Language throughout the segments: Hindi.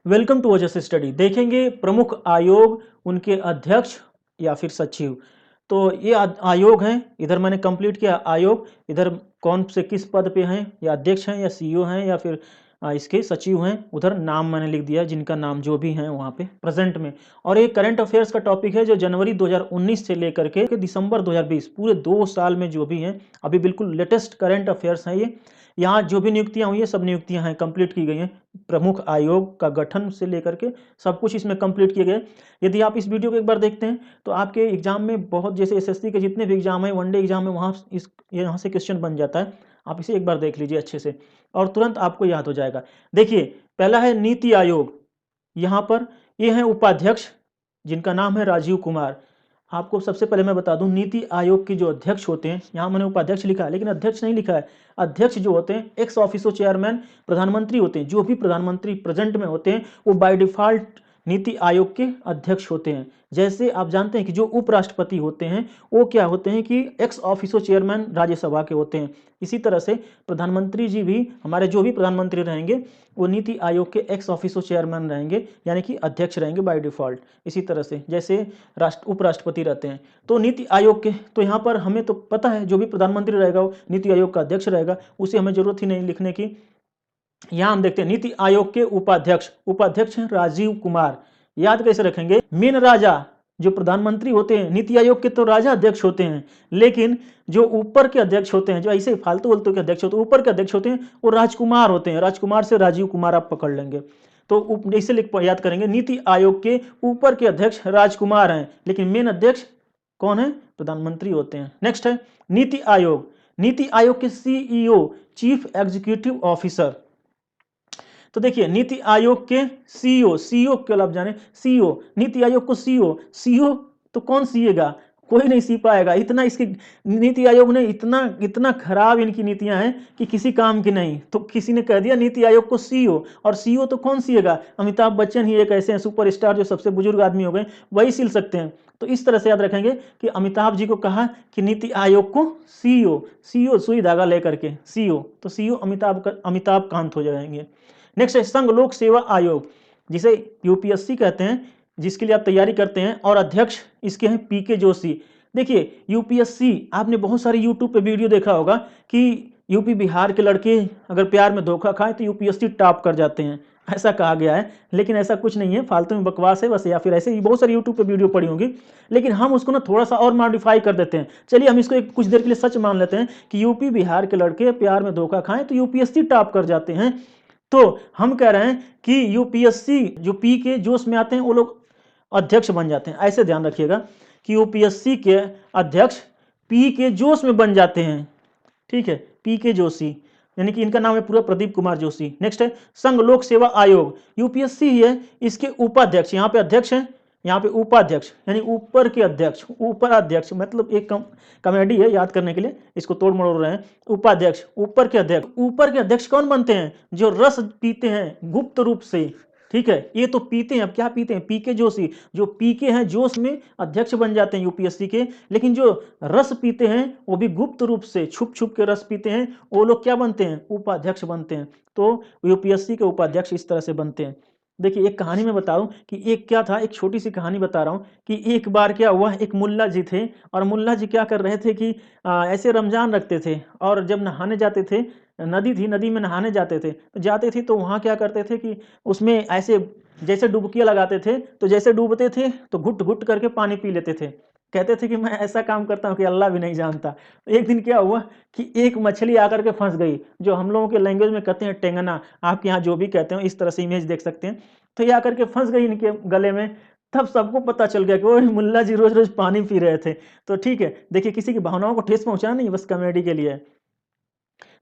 Welcome to Ojas study. देखेंगे प्रमुख आयोग, उनके अध्यक्ष या फिर सचिव। तो ये आयोग हैं। इधर मैंने कंप्लीट किया आयोग, इधर कौन से किस पद पे हैं, या अध्यक्ष हैं या सीईओ हैं या फिर इसके सचिव हैं। उधर नाम मैंने लिख दिया जिनका नाम जो भी हैं वहाँ पे प्रेजेंट में। और ये करंट अफेयर्स का टॉपिक है जो जनवरी 2019 से लेकर के दिसंबर 2020 पूरे 2 साल में जो भी हैं, अभी बिल्कुल लेटेस्ट करंट अफेयर्स हैं ये। यहाँ जो भी नियुक्तियाँ हुई है सब नियुक्तियाँ हैं, कंप्लीट की गई हैं। प्रमुख आयोग का गठन से लेकर के सब कुछ इसमें कंप्लीट किए गए। यदि आप इस वीडियो को एक बार देखते हैं तो आपके एग्जाम में बहुत, जैसे एसएससी के जितने भी एग्जाम है, वनडे एग्जाम है, वहाँ इस यहाँ से क्वेश्चन बन जाता है। आप इसे एक बार देख लीजिए अच्छे से और तुरंत आपको याद हो जाएगा। देखिए, पहला है नीति आयोग। यहाँ पर ये है उपाध्यक्ष जिनका नाम है राजीव कुमार। आपको सबसे पहले मैं बता दूं, नीति आयोग के जो अध्यक्ष होते हैं, यहाँ मैंने उपाध्यक्ष लिखा है लेकिन अध्यक्ष नहीं लिखा है। अध्यक्ष जो होते हैं एक्स ऑफिसो चेयरमैन प्रधानमंत्री होते हैं। जो भी प्रधानमंत्री प्रेजेंट में होते हैं वो बाय डिफॉल्ट नीति आयोग के अध्यक्ष होते हैं। जैसे आप जानते हैं कि जो उपराष्ट्रपति होते हैं वो क्या होते हैं कि एक्स ऑफिसो चेयरमैन राज्यसभा के होते हैं। इसी तरह से प्रधानमंत्री जी भी, हमारे जो भी प्रधानमंत्री रहेंगे वो नीति आयोग के एक्स ऑफिसो चेयरमैन रहेंगे, यानी कि अध्यक्ष रहेंगे बाय डिफॉल्ट। इसी तरह से जैसे उपराष्ट्रपति रहते हैं। तो नीति आयोग के, तो यहाँ पर हमें तो पता है जो भी प्रधानमंत्री रहेगा वो नीति आयोग का अध्यक्ष रहेगा, उसे हमें जरूरत ही नहीं लिखने की। यहाँ हम देखते हैं नीति आयोग के उपाध्यक्ष, उपाध्यक्ष हैं राजीव कुमार। याद कैसे रखेंगे, मेन राजा जो प्रधानमंत्री होते हैं, नीति आयोग के तो राजा अध्यक्ष होते हैं, लेकिन जो ऊपर के अध्यक्ष होते हैं, जो ऐसे फालतू वलतू के अध्यक्ष होते हैं, ऊपर के अध्यक्ष होते हैं वो राजकुमार होते हैं। राजकुमार से राजीव कुमार आप पकड़ लेंगे। तो इसे लिख याद करेंगे, नीति आयोग के ऊपर के अध्यक्ष राजकुमार हैं, लेकिन मेन अध्यक्ष कौन है, प्रधानमंत्री होते हैं। नेक्स्ट है नीति आयोग। नीति आयोग के सीईओ, चीफ एग्जीक्यूटिव ऑफिसर। तो देखिए, नीति आयोग के सीईओ, सीईओ के आप जाने, सीईओ नीति आयोग को सीईओ, सीईओ तो कौन सीएगा, कोई नहीं सी पाएगा। इतना इसकी नीति आयोग ने इतना इतना खराब इनकी नीतियां हैं कि किसी काम की नहीं। तो किसी ने कह दिया नीति आयोग को सीईओ, और सीईओ तो कौन सीएगा, अमिताभ बच्चन ही एक ऐसे हैं सुपरस्टार जो सबसे बुजुर्ग आदमी हो गए, वही सिल सकते हैं। तो इस तरह से याद रखेंगे कि अमिताभ जी को कहा कि नीति आयोग को सीईओ, सीईओ सुई धागा लेकर के सीईओ, तो सीईओ अमिताभ कांत हो जाएंगे। नेक्स्ट है संघ लोक सेवा आयोग, जिसे यूपीएससी कहते हैं, जिसके लिए आप तैयारी करते हैं, और अध्यक्ष इसके हैं पीके जोशी। देखिए, यूपीएससी, आपने बहुत सारे यूट्यूब पे वीडियो देखा होगा कि यूपी बिहार के लड़के अगर प्यार में धोखा खाए तो यूपीएससी टॉप कर जाते हैं, ऐसा कहा गया है। लेकिन ऐसा कुछ नहीं है, फालतू में बकवास है बस, या फिर ऐसे ही बहुत सारी यूट्यूब पे वीडियो पड़ी होंगी। लेकिन हम उसको ना थोड़ा सा और मॉडिफाई कर देते हैं। चलिए हम इसको कुछ देर के लिए सच मान लेते हैं कि यूपी बिहार के लड़के प्यार में धोखा खाएं तो यूपीएससी टॉप कर जाते हैं। तो हम कह रहे हैं कि यूपीएससी जो पी के जोश में आते हैं वो लोग अध्यक्ष बन जाते हैं। ऐसे ध्यान रखिएगा कि यूपीएससी के अध्यक्ष पी के जोश में बन जाते हैं। ठीक है, पी के जोशी, यानी कि इनका नाम है पूरा प्रदीप कुमार जोशी। नेक्स्ट है संघ लोक सेवा आयोग, यूपीएससी ही है, इसके उपाध्यक्ष, यहाँ पे अध्यक्ष हैं, यहाँ पे उपाध्यक्ष, यानी ऊपर के अध्यक्ष, ऊपर अध्यक्ष मतलब एक कॉमेडी है याद करने के लिए, इसको तोड़ मरोड़ रहे हैं। उपाध्यक्ष, ऊपर के अध्यक्ष। ऊपर के अध्यक्ष कौन बनते हैं, जो रस पीते हैं गुप्त रूप से। ठीक है, ये तो पीते हैं, अब क्या पीते हैं, पीके जोशी, जो पीके हैं जोश में अध्यक्ष बन जाते हैं यूपीएससी के। लेकिन जो रस पीते हैं वो भी गुप्त रूप से छुप छुप के रस पीते हैं, वो लोग क्या बनते हैं, उपाध्यक्ष बनते हैं। तो यूपीएससी के उपाध्यक्ष इस तरह से बनते हैं। देखिए, एक कहानी में बताऊं कि एक क्या था, एक छोटी सी कहानी बता रहा हूं कि एक बार क्या हुआ, एक मुल्ला जी थे, और मुल्ला जी क्या कर रहे थे कि ऐसे रमजान रखते थे, और जब नहाने जाते थे, नदी थी, नदी में नहाने जाते थे, तो जाते थे तो वहाँ क्या करते थे कि उसमें ऐसे जैसे डुबकियाँ लगाते थे, तो जैसे डूबते थे तो घुट घुट करके पानी पी लेते थे। कहते थे कि मैं ऐसा काम करता हूँ कि अल्लाह भी नहीं जानता। एक दिन क्या हुआ कि एक मछली आकर के फंस गई, जो हम लोगों के लैंग्वेज में कहते हैं टेंगना, आपके यहाँ जो भी कहते हो इस तरह से इमेज देख सकते हैं। तो ये आकर के फंस गई इनके गले में। तब सबको पता चल गया कि वो मुल्ला जी रोज रोज पानी पी रहे थे। तो ठीक है, देखिए किसी की भावनाओं को ठेस पहुंचाना नहीं, बस कॉमेडी के लिए।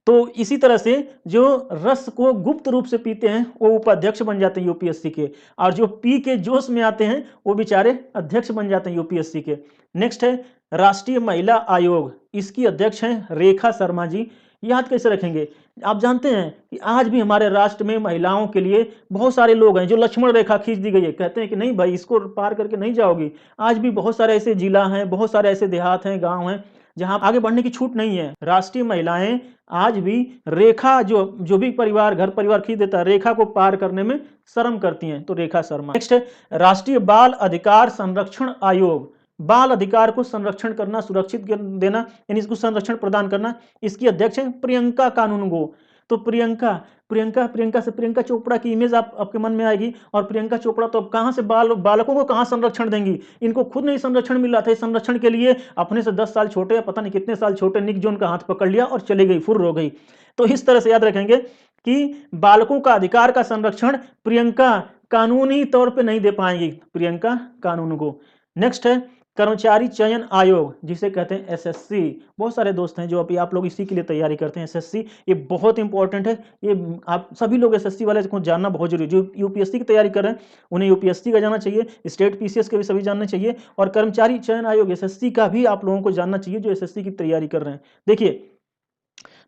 तो इसी तरह से जो रस को गुप्त रूप से पीते हैं वो उपाध्यक्ष बन जाते हैं यूपीएससी के, और जो पी के जोश में आते हैं वो बेचारे अध्यक्ष बन जाते हैं यूपीएससी के। नेक्स्ट है राष्ट्रीय महिला आयोग, इसकी अध्यक्ष हैं रेखा शर्मा जी। याद कैसे रखेंगे, आप जानते हैं कि आज भी हमारे राष्ट्र में महिलाओं के लिए बहुत सारे लोग हैं जो लक्ष्मण रेखा खींच दी गई है, कहते हैं कि नहीं भाई इसको पार करके नहीं जाओगी। आज भी बहुत सारे ऐसे जिला हैं, बहुत सारे ऐसे देहात हैं, गांव हैं जहां आगे बढ़ने की छूट नहीं है। राष्ट्रीय महिलाएं आज भी रेखा जो भी परिवार घर परिवार खींच देता है, रेखा को पार करने में शर्म करती हैं, तो रेखा शर्मा। नेक्स्ट है राष्ट्रीय बाल अधिकार संरक्षण आयोग। बाल अधिकार को संरक्षण करना, सुरक्षित देना, यानी इसको संरक्षण प्रदान करना, इसकी अध्यक्ष है प्रियंका कानूनगो। तो प्रियंका से प्रियंका चोपड़ा की इमेज आपके मन में आएगी, और प्रियंका चोपड़ा तो अब कहां से बालकों को कहां संरक्षण देंगी, इनको खुद नहीं संरक्षण मिल रहा था। इस संरक्षण के लिए अपने से 10 साल छोटे या पता नहीं कितने साल छोटे निक जोन का हाथ पकड़ लिया और चली गई, फुर्र हो गई। तो इस तरह से याद रखेंगे कि बालकों का अधिकार का संरक्षण प्रियंका कानूनी तौर पर नहीं दे पाएंगी, प्रियंका कानून को। नेक्स्ट है कर्मचारी चयन आयोग, जिसे कहते हैं एसएससी। बहुत सारे दोस्त हैं जो अभी आप लोग इसी के लिए तैयारी करते हैं, एसएससी। ये बहुत इंपॉर्टेंट है, ये आप सभी लोग एसएससी वाले को जानना बहुत जरूरी है। जो यूपीएससी की तैयारी कर रहे हैं उन्हें यूपीएससी का जानना चाहिए, स्टेट पीसीएस के भी सभी जानना चाहिए, और कर्मचारी चयन आयोग एसएससी का भी आप लोगों को जानना चाहिए जो एसएससी की तैयारी कर रहे हैं। देखिए,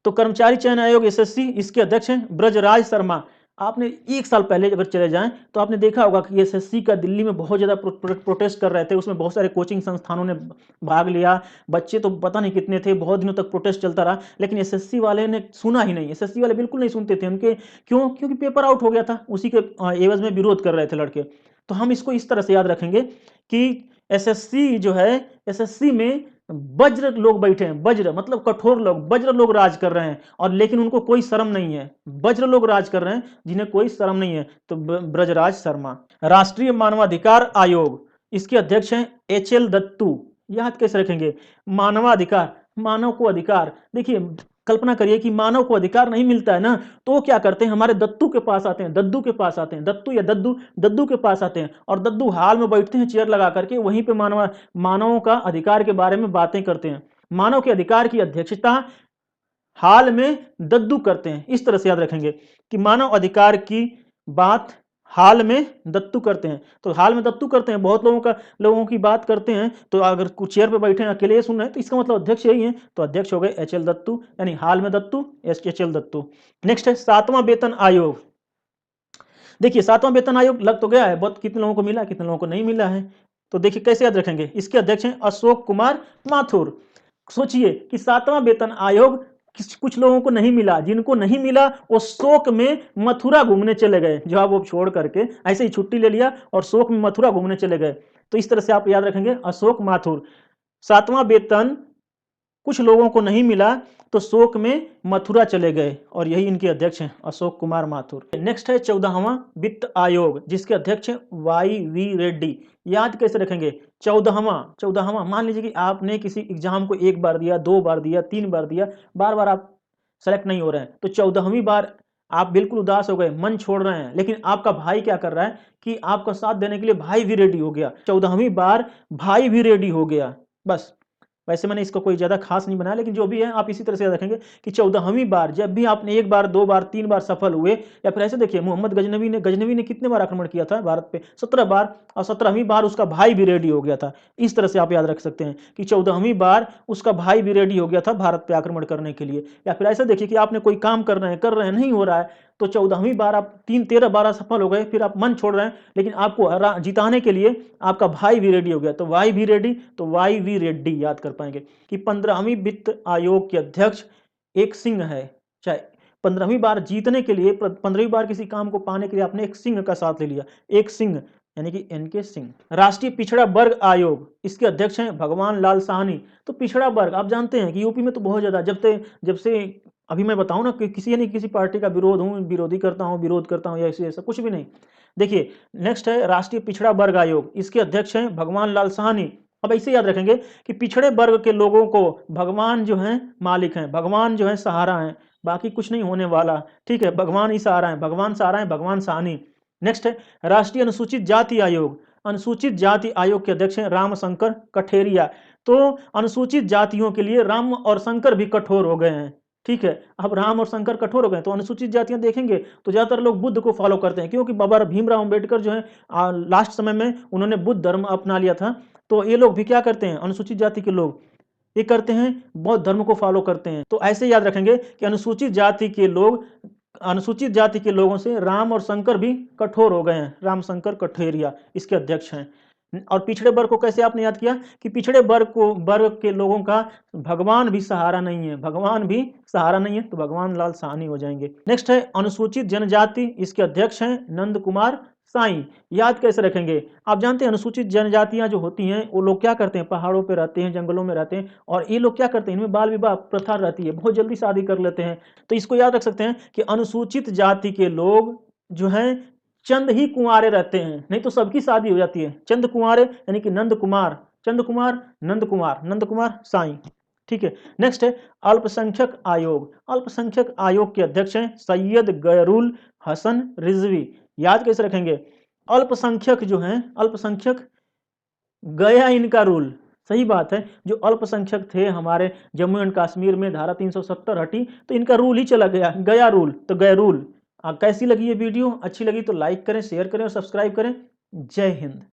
तो कर्मचारी चयन आयोग एसएससी, इसके अध्यक्ष हैं ब्रजराज शर्मा। आपने 1 साल पहले अगर चले जाएं तो आपने देखा होगा कि एसएससी का दिल्ली में बहुत ज़्यादा प्रोटेस्ट कर रहे थे, उसमें बहुत सारे कोचिंग संस्थानों ने भाग लिया, बच्चे तो पता नहीं कितने थे, बहुत दिनों तक प्रोटेस्ट चलता रहा, लेकिन एसएससी वाले ने सुना ही नहीं। एसएससी वाले बिल्कुल नहीं सुनते थे उनके, क्योंकि पेपर आउट हो गया था, उसी के एवज में विरोध कर रहे थे लड़के। तो हम इसको इस तरह से याद रखेंगे कि एसएससी जो है, एसएससी में वज्र लोग बैठे हैं, वज्र मतलब कठोर लोग, वज्र लोग राज कर रहे हैं, और लेकिन उनको कोई शर्म नहीं है। वज्र लोग राज कर रहे हैं जिन्हें कोई शर्म नहीं है, तो ब्रजराज शर्मा। राष्ट्रीय मानवाधिकार आयोग, इसके अध्यक्ष हैं एचएल दत्तू। याद कैसे रखेंगे, मानवाधिकार, मानव को अधिकार। देखिए, कल्पना करिए कि मानव को अधिकार नहीं मिलता है ना, तो क्या करते हैं, हमारे दत्तू के पास आते हैं, दद्दू के पास आते हैं, दत्तू या दद्दू के पास आते हैं, और दद्दू हाल में बैठते हैं चेयर लगा करके, वहीं पे मानवों का अधिकार के बारे में बातें करते हैं। मानव के अधिकार की अध्यक्षता हाल में दद्दू करते हैं। इस तरह से याद रखेंगे कि मानव अधिकार की बात हाल में दत्तू करते हैं। तो हाल में दत्तू करते हैं, बहुत लोगों की बात करते हैं, तो अगर कुछ चेयर पे बैठे हैं अकेले सुन रहे हैं तो इसका मतलब अध्यक्ष यही है, तो अध्यक्ष हो गए एचएल दत्तू, यानी हाल में दत्तू एचएल दत्तू। नेक्स्ट है 7वां वेतन आयोग। देखिए, 7वां वेतन आयोग लग तो गया है, बहुत कितने लोगों को मिला, कितने लोगों को नहीं मिला है। तो देखिए कैसे याद रखेंगे, इसके अध्यक्ष हैं अशोक कुमार माथुर। सोचिए कि 7वां वेतन आयोग कुछ लोगों को नहीं मिला, जिनको नहीं मिला वो शोक में मथुरा घूमने चले गए, जॉब वो छोड़ करके ऐसे ही छुट्टी ले लिया और शोक में मथुरा घूमने चले गए। तो इस तरह से आप याद रखेंगे अशोक माथुर। 7वां वेतन कुछ लोगों को नहीं मिला तो शोक में मथुरा चले गए, और यही इनके अध्यक्ष हैं अशोक कुमार माथुर। नेक्स्ट है 14वां वित्त आयोग, जिसके अध्यक्ष हैं वाई वी रेड्डी। याद कैसे रखेंगे, 14वां मान लीजिए कि आपने किसी एग्जाम को 1 बार दिया, 2 बार दिया, 3 बार दिया, बार बार आप सेलेक्ट नहीं हो रहे हैं, तो 14वीं बार आप बिल्कुल उदास हो गए, मन छोड़ रहे हैं, लेकिन आपका भाई क्या कर रहा है कि आपका साथ देने के लिए भाई भी रेडी हो गया। 14वीं बार भाई भी रेडी हो गया। बस, वैसे मैंने इसको कोई ज़्यादा खास नहीं बनाया, लेकिन जो भी है आप इसी तरह से याद रखेंगे कि 14वीं बार जब भी आपने 1 बार, 2 बार, 3 बार सफल हुए, या फिर ऐसे देखिए मोहम्मद गजनवी ने कितने बार आक्रमण किया था भारत पे, 17 बार, और 17वीं बार उसका भाई भी रेडी हो गया था। इस तरह से आप याद रख सकते हैं कि 14वीं बार उसका भाई भी रेडी हो गया था भारत पे आक्रमण करने के लिए। या फिर ऐसे देखिए कि आपने कोई काम कर रहे हैं नहीं हो रहा है, तो 14वीं बार आप 13 बार सफल हो गए, फिर आप मन छोड़ रहे हैं, लेकिन आपको जिताने के लिए आपका भाई भी रेडी हो गया, तो वाई भी रेडी, तो वाई वी रेड्डी याद कर पाएंगे। कि 15वीं वित्त आयोग के अध्यक्ष एक सिंह है। चाहे 15वीं बार जीतने के लिए, 15वीं बार किसी काम को पाने के लिए आपने एक सिंह का साथ ले लिया, एक सिंह यानी कि एनके सिंह। राष्ट्रीय पिछड़ा वर्ग आयोग, इसके अध्यक्ष हैं भगवान लाल साहनी। तो पिछड़ा वर्ग आप जानते हैं कि यूपी में तो बहुत ज्यादा, जब से अभी मैं बताऊं ना कि किसी पार्टी का विरोधी करता हूं, विरोध करता हूं, या ऐसा कुछ भी नहीं। देखिए, नेक्स्ट है राष्ट्रीय पिछड़ा वर्ग आयोग, इसके अध्यक्ष हैं भगवान लाल साहनी। अब ऐसे याद रखेंगे कि पिछड़े वर्ग के लोगों को भगवान जो हैं मालिक हैं, भगवान जो है सहारा हैं, बाकी कुछ नहीं होने वाला, ठीक है, भगवान ही सहारा है, भगवान सहारा है, भगवान साहनी। नेक्स्ट है राष्ट्रीय अनुसूचित जाति आयोग, अनुसूचित जाति आयोग के अध्यक्ष हैं रामशंकर कठेरिया। तो अनुसूचित जातियों के लिए राम और शंकर भी कठोर हो गए हैं, ठीक है। अब राम और शंकर कठोर हो गए, तो अनुसूचित जातियां देखेंगे तो ज्यादातर लोग बुद्ध को फॉलो करते हैं, क्योंकि बाबा भीमराव अंबेडकर जो है लास्ट समय में उन्होंने बुद्ध धर्म अपना लिया था। तो ये लोग भी क्या करते हैं, अनुसूचित जाति के लोग ये करते हैं, बौद्ध धर्म को फॉलो करते हैं। तो ऐसे याद रखेंगे कि अनुसूचित जाति के लोगों से राम और शंकर भी कठोर हो गए हैं, रामशंकर कठेरिया इसके अध्यक्ष हैं। और पिछड़े वर्ग को कैसे आपने याद किया कि पिछड़े वर्ग के लोगों का भगवान भी सहारा नहीं है, भगवान भी सहारा नहीं है, तो भगवान लाल साहनी हो जाएंगे। नेक्स्ट है अनुसूचित जनजाति, इसके अध्यक्ष हैं नंद कुमार साई। याद कैसे रखेंगे? आप जानते हैं अनुसूचित जनजातियां जो होती हैं वो लोग क्या करते हैं, पहाड़ों पे रहते हैं, जंगलों में रहते हैं, और ये लोग क्या करते हैं, इनमें बाल विवाह प्रथा रहती है, बहुत जल्दी शादी कर लेते हैं। तो इसको याद रख सकते हैं कि अनुसूचित जाति के लोग जो हैं चंद ही कुंवारे रहते हैं, नहीं तो सबकी शादी हो जाती है। चंद कुंवारे यानी कि नंद कुमार, चंद कुमार, नंद कुमार साई। ठीक है। नेक्स्ट है अल्पसंख्यक आयोग। अल्पसंख्यक आयोग के अध्यक्ष हैं सैयद गैरुल हसन रिजवी। याद कैसे रखेंगे? अल्पसंख्यक जो हैं, अल्पसंख्यक गया इनका रूल। सही बात है, जो अल्पसंख्यक थे हमारे जम्मू एंड कश्मीर में धारा 370 हटी तो इनका रूल ही चला गया, गया रूल, तो गया रूल। कैसी लगी ये वीडियो? अच्छी लगी तो लाइक करें, शेयर करें और सब्सक्राइब करें। जय हिंद।